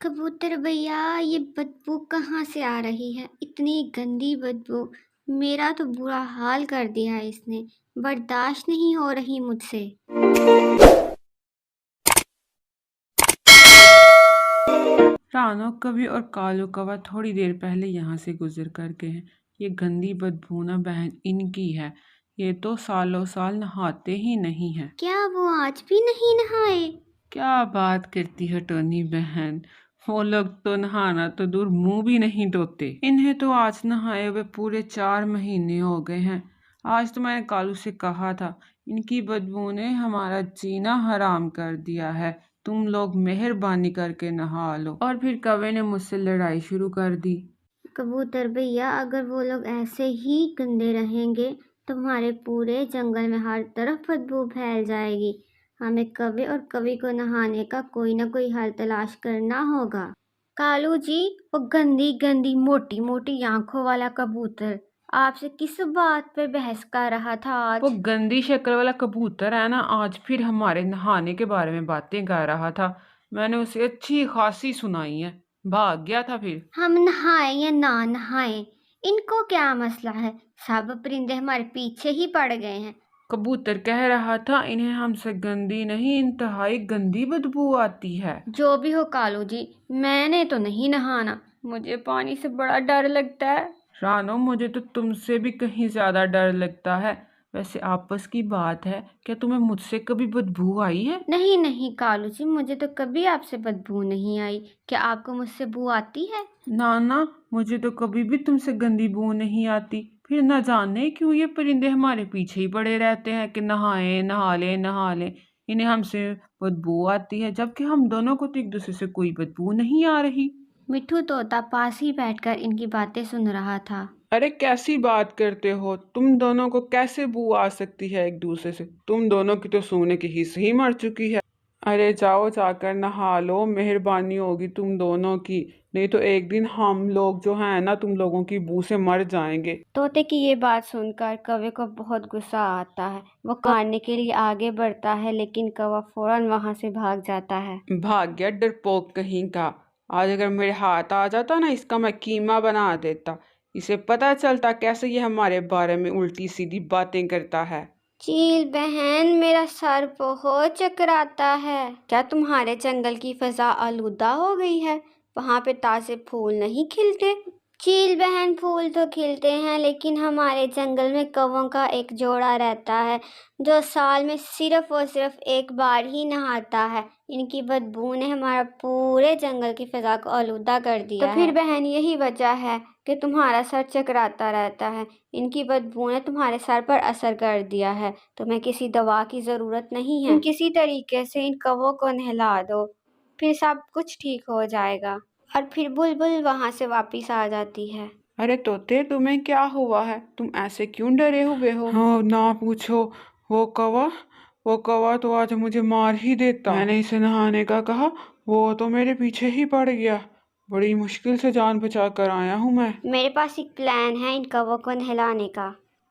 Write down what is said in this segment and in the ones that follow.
कबूतर भैया, ये बदबू कहाँ से आ रही है? इतनी गंदी बदबू। मेरा तो बुरा हाल कर दिया है इसने। बर्दाश्त नहीं हो रही मुझसे। रानो कवि और कालू कौवा थोड़ी देर पहले यहाँ से गुजर कर गए हैं। ये गंदी बदबू ना बहन इनकी है। ये तो सालों साल नहाते ही नहीं है। क्या वो आज भी नहीं नहाए? क्या बात करती है टोनी बहन, वो लोग तो नहाना तो दूर मुंह भी नहीं धोते। इन्हें तो आज नहाए हुए पूरे 4 महीने हो गए हैं। आज तो मैंने कालू से कहा था, इनकी बदबू ने हमारा जीना हराम कर दिया है, तुम लोग मेहरबानी करके नहा लो। और फिर कौवे ने मुझसे लड़ाई शुरू कर दी। कबूतर भैया, अगर वो लोग ऐसे ही गंदे रहेंगे तो हमारे पूरे जंगल में हर तरफ बदबू फैल जाएगी। हमें कवि और कवि को नहाने का कोई ना कोई हल तलाश करना होगा। कालू जी, वो गंदी गंदी मोटी मोटी आंखों वाला कबूतर आपसे किस बात पे बहस कर रहा था वो आज? गंदी शक्ल वाला कबूतर है ना, आज फिर हमारे नहाने के बारे में बातें कर रहा था। मैंने उसे अच्छी खासी सुनाई है, भाग गया था फिर। हम नहाएं या ना नहाएं, इनको क्या मसला है? सब परिंदे हमारे पीछे ही पड़ गए हैं। कबूतर कह रहा था इन्हें हमसे गंदी नहीं इंतहाई गंदी बदबू आती है। जो भी हो कालू जी, मैंने तो नहीं नहाना। मुझे पानी से बड़ा डर लगता है। रानो, मुझे तो तुमसे भी कहीं ज्यादा डर लगता है। वैसे आपस की बात है, क्या तुम्हें मुझसे कभी बदबू आई है? नहीं नहीं कालू जी, मुझे तो कभी आपसे बदबू नहीं आई। क्या आपको मुझसे बू आती है? ना ना, मुझे तो कभी भी तुमसे गंदी बू नहीं आती। फिर न जाने क्यों ये परिंदे हमारे पीछे ही पड़े रहते हैं कि नहाए नहा ले नहा ले। इन्हें हमसे बदबू आती है, जबकि हम दोनों को तो एक दूसरे से कोई बदबू नहीं आ रही। मिठू तोता पास ही बैठकर इनकी बातें सुन रहा था। अरे कैसी बात करते हो, तुम दोनों को कैसे बू आ सकती है एक दूसरे से? तुम दोनों की तो सोने की हिस्स ही मर चुकी है। अरे जाओ जाकर नहा लो, मेहरबानी होगी तुम दोनों की। नहीं तो एक दिन हम लोग जो हैं ना, तुम लोगों की बू से मर जाएंगे। तोते की ये बात सुनकर कौवे को बहुत गुस्सा आता है। वो मारने के लिए आगे बढ़ता है, लेकिन कौवा फौरन वहां से भाग जाता है। भाग गया डरपोक कहीं का। आज अगर मेरे हाथ आ जाता ना, इसका मैं कीमा बना देता। इसे पता चलता कैसे ये हमारे बारे में उल्टी सीधी बातें करता है। चील बहन, मेरा सर बहुत चकराता है। क्या तुम्हारे जंगल की फजा आलूदा हो गई है? वहां पे ताजे फूल नहीं खिलते? चील बहन, फूल तो खिलते हैं, लेकिन हमारे जंगल में कौवों का एक जोड़ा रहता है जो साल में सिर्फ और सिर्फ एक बार ही नहाता है। इनकी बदबू ने हमारा पूरे जंगल की फजा को आलूदा कर दिया तो फिर बहन, यही वजह है कि तुम्हारा सर चकराता रहता है। इनकी बदबू ने तुम्हारे सर पर असर कर दिया है। तुम्हें किसी दवा की ज़रूरत नहीं है। तुम किसी तरीके से इन कौवों को नहला दो, फिर सब कुछ ठीक हो जाएगा। और फिर बुलबुल वहां से वापस आ जाती है। अरे तोते, तुम्हें क्या हुआ है? तुम ऐसे क्यों डरे हुए हो? हाँ ना पूछो। वो कौवा वो कौवा तो आज मुझे मार ही देता। मैंने इसे नहाने का कहा, वो तो मेरे पीछे ही पड़ गया। बड़ी मुश्किल से जान बचा कर आया हूँ मैं। मेरे पास एक प्लान है इन कौवों को नहलाने का।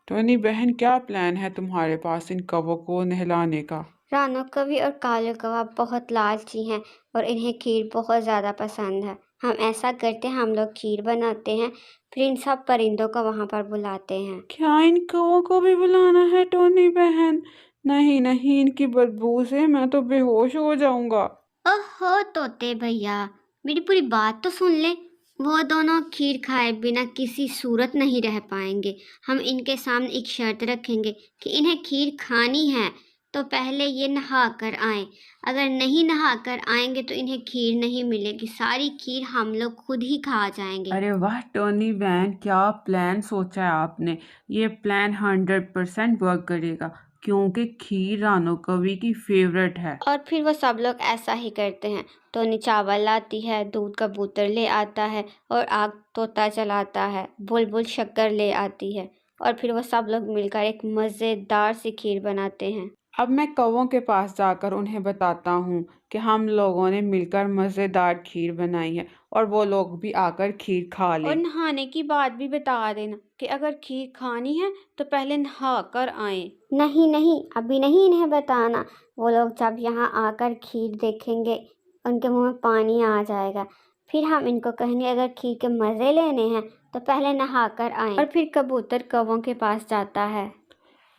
टोनी बहन, क्या प्लान है तुम्हारे पास इन कौवों को नहलाने का? रानो कवि और कालो कौवा बहुत लालची हैं और इन्हें खीर बहुत ज़्यादा पसंद है। हम ऐसा करते हैं, हम लोग खीर बनाते हैं, फिर इन सब परिंदों को वहाँ पर बुलाते हैं। क्या इन कौवों को भी बुलाना है टोनी बहन? नहीं नहीं, इनकी बदबू से मैं तो बेहोश हो जाऊंगा। ओहो तोते भैया, मेरी पूरी बात तो सुन ले। वो दोनों खीर खाए बिना किसी सूरत नहीं रह पाएंगे। हम इनके सामने एक शर्त रखेंगे कि इन्हें खीर खानी है तो पहले ये नहा कर आएं। अगर नहीं नहा कर आएंगे तो इन्हें खीर नहीं मिलेगी। सारी खीर हम लोग खुद ही खा जाएंगे। अरे वाह टोनी बहन, क्या प्लान सोचा है आपने। ये प्लान 100% वर्क करेगा, क्योंकि खीर रानो कवि की फेवरेट है। और फिर वो सब लोग ऐसा ही करते हैं। टोनी चावल लाती है, दूध कबूतर ले आता है और आग तोता जलाता है। बुलबुल शक्कर ले आती है और फिर वो सब लोग मिलकर एक मज़ेदार सी खीर बनाते हैं। अब मैं कौवों के पास जाकर उन्हें बताता हूँ कि हम लोगों ने मिलकर मज़ेदार खीर बनाई है, और वो लोग भी आकर खीर खा और लें। नहाने की बात भी बता देना कि अगर खीर खानी है तो पहले नहा कर आए। नहीं नहीं, अभी नहीं इन्हें बताना। वो लोग जब यहाँ आकर खीर देखेंगे उनके मुंह में पानी आ जाएगा। फिर हम इनको कहेंगे अगर खीर के मज़े लेने हैं तो पहले नहा कर आएं। और फिर कबूतर कौवों के पास जाता है।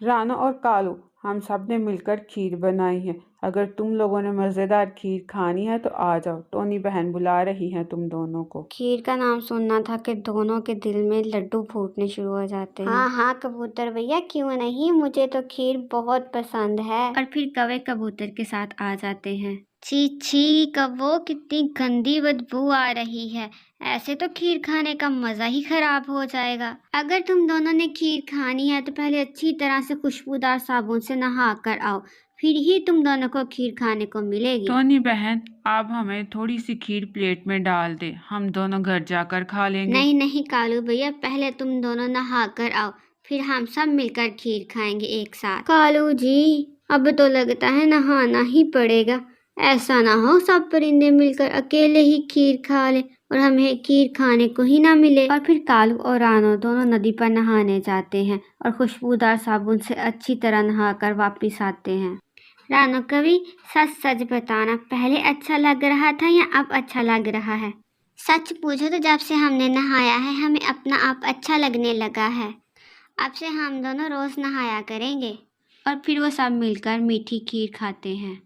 रानो और कालू, हम सब ने मिलकर खीर बनाई है। अगर तुम लोगों ने मज़ेदार खीर खानी है तो आ जाओ, टोनी बहन बुला रही हैं तुम दोनों को। खीर का नाम सुनना था कि दोनों के दिल में लड्डू फूटने शुरू हो जाते हैं। हाँ हाँ कबूतर भैया, क्यों नहीं, मुझे तो खीर बहुत पसंद है। और फिर कौवे कबूतर के साथ आ जाते हैं। छी छी कव्वो, कितनी गंदी बदबू आ रही है, ऐसे तो खीर खाने का मज़ा ही खराब हो जाएगा। अगर तुम दोनों ने खीर खानी है तो पहले अच्छी तरह से खुशबूदार साबुन से नहा कर आओ, फिर ही तुम दोनों को खीर खाने को मिलेगी। टोनी बहन, आप हमें थोड़ी सी खीर प्लेट में डाल दे, हम दोनों घर जाकर खा लेंगे। नहीं नहीं कालू भैया, पहले तुम दोनों नहा कर आओ, फिर हम सब मिलकर खीर खाएंगे एक साथ। कालू जी, अब तो लगता है नहाना ही पड़ेगा। ऐसा ना हो सब परिंदे मिलकर अकेले ही खीर खा ले और हमें खीर खाने को ही ना मिले। और फिर कालू और रानो दोनों नदी पर नहाने जाते हैं और खुशबूदार साबुन से अच्छी तरह नहाकर वापिस आते हैं। रानो कभी सच सच बताना, पहले अच्छा लग रहा था या अब अच्छा लग रहा है? सच पूछो तो जब से हमने नहाया है हमें अपना आप अच्छा लगने लगा है। अब से हम दोनों रोज नहाया करेंगे। और फिर वो सब मिलकर मीठी खीर खाते हैं।